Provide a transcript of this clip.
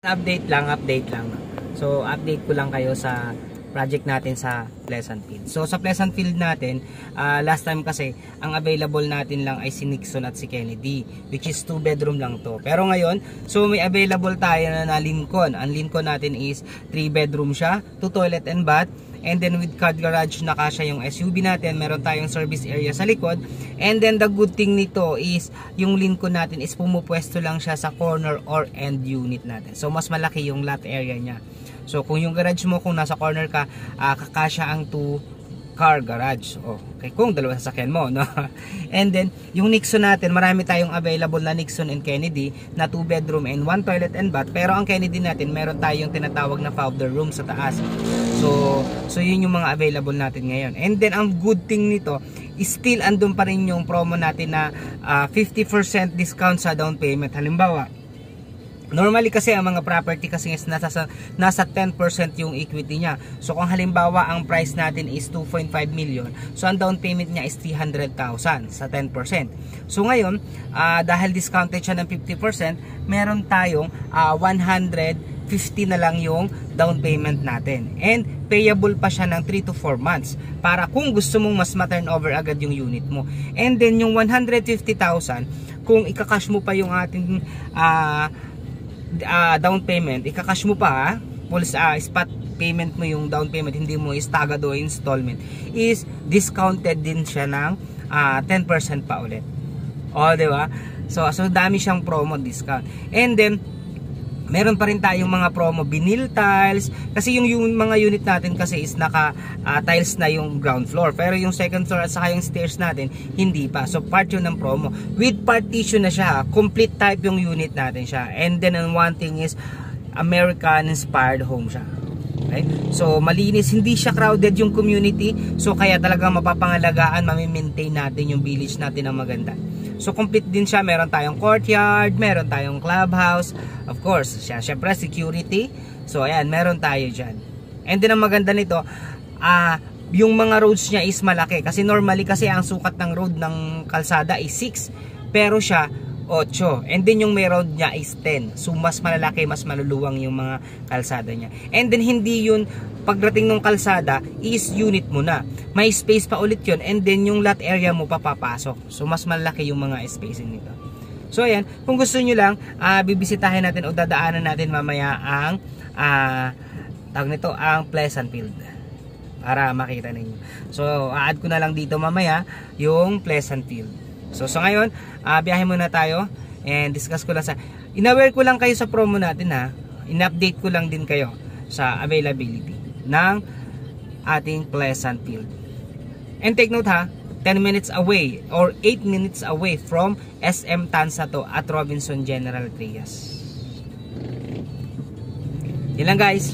Update lang. So, update ko lang kayo sa project natin sa Pleasantville. So, sa Pleasantville natin, last time kasi, ang available natin lang ay si Nixon at si Kennedy, which is 2 bedroom lang to. Pero ngayon, so may available tayo na Lincoln. Ang Lincoln natin is 3 bedroom siya, 2 toilet and bath. And then with car garage na kasya yung SUV natin, meron tayong service area sa likod. And then the good thing nito is yung Lincoln natin is pumupwesto lang siya sa corner or end unit natin. So mas malaki yung lot area niya. So kung yung garage mo, kung nasa corner ka, kakasya ang 2 car garage. Okay, kung dalawa sasakyan mo, no? And then yung Nixon natin, marami tayong available na Nixon and Kennedy na 2 bedroom and 1 toilet and bath. Pero ang Kennedy natin, meron tayong tinatawag na powder room sa taas. So yun yung mga available natin ngayon. And then ang good thing nito is still andun pa rin yung promo natin na 50% discount sa down payment. Halimbawa, normally kasi ang mga property kasi is nasa 10% yung equity niya. So kung halimbawa ang price natin is 2.5 million, so ang down payment niya is 300,000 sa 10%. So ngayon, dahil discounted siya ng 50%, meron tayong 150 na lang yung down payment natin. And payable pa siya ng 3 to 4 months para kung gusto mong mas ma-turn over agad yung unit mo. And then yung 150,000, kung ikakash mo pa yung ating down payment, ikakash mo pa, full spot payment mo yung down payment, hindi mo staggered o installment, is discounted din siya ng 10% pa ulit. Diba? So dami siyang promo discount. And then meron pa rin tayong mga promo vinyl tiles, kasi yung mga unit natin kasi is naka tiles na yung ground floor, pero yung second floor at saka yung stairs natin hindi pa. So part yun ng promo, with partition na siya, complete type yung unit natin siya. And then one thing is American inspired home siya. Okay? So malinis, hindi siya crowded yung community, so kaya talaga mapapangalagaan, mami-maintain natin yung village natin ng maganda. So complete din siya, meron tayong courtyard, meron tayong clubhouse, of course, syempre security. So ayan, meron tayo dyan. And then ang maganda nito, yung mga roads niya is malaki, kasi normally kasi ang sukat ng road ng kalsada is 6, pero siya 8, and then yung may road niya is 10. So mas malalaki, mas maluluwang yung mga kalsada niya. And then hindi yun pagdating ng kalsada is unit mo na, may space pa ulit yun, and then yung lot area mo papapasok. So mas malaki yung mga spacing nito. So ayan, kung gusto nyo lang, bibisitahin natin o dadaanan natin mamaya ang tawag nito, ang Pleasantville, para makita ninyo. So add ko na lang dito mamaya yung Pleasantville. So ngayon, biyahe muna tayo and discuss ko lang in-aware ko lang kayo sa promo natin, in-update ko lang din kayo sa availability ng ating Pleasantville. And take note 10 minutes away or 8 minutes away from SM Tanza to at Robinson General Trias. Yun lang guys.